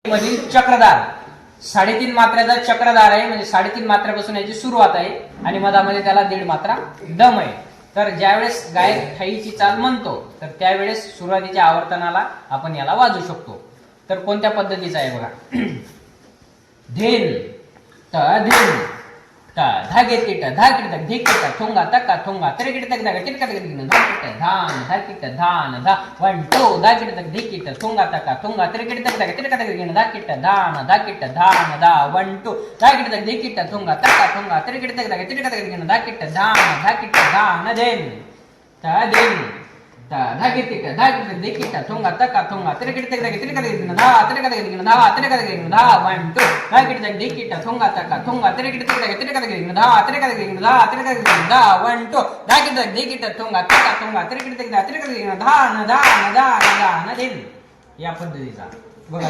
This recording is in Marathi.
मधील चक्रधार 3.5 मात्र्याचा चक्रधार आहे, म्हणजे 3.5 मात्र्यापासून याची सुरुवात आहे आणि मधामध्ये त्याला 1.5 मात्रा दम आहे. तर ज्यावेळेस गायक ठाईची चाल म्हणतो तर त्यावेळेस सुरुवातीच्या आवर्तनाला आपण याला वाजू शकतो. तर कोणत्या पद्धतीचा आहे बघा. धेन त धेन त धागे तिट धाकिट तक धिकिट थोंगा तक्का थोंगा त्रिकिट तक धागा तिटका तक धाकिट धान धाकिट धान धा 1 2 धाकिट तक धिकिट थोंगा तक्का थोंगा त्रिकिट तक धागा तिटका तक धाकिट धान धाकिट धान धा 1 2 धाकिट तक धिकिट थोंगा तक्का थोंगा त्रिकिट तक धागा तिटका तक धाकिट धान धाकिट धान धेन त धेन त धागे तिट धाकिट धिकिट थोंगा तक्का थोंगा त्रिकिट तक धागा तिटका तक धा तिटका तक धा तिटका तक धा 1 2 धाकिट तक धिकिट थोंगा तक्का थोंगा त्रिकिट तक धागा तिटका तक धा तिटका तक धा तिटका तक धा 1 2 धाकिट तक धिकिट थोंगा तक्का थोंगा त्रिकिट तक धा तिटका तक धान धान धान धान धेन. या पद्धतीचा बघा.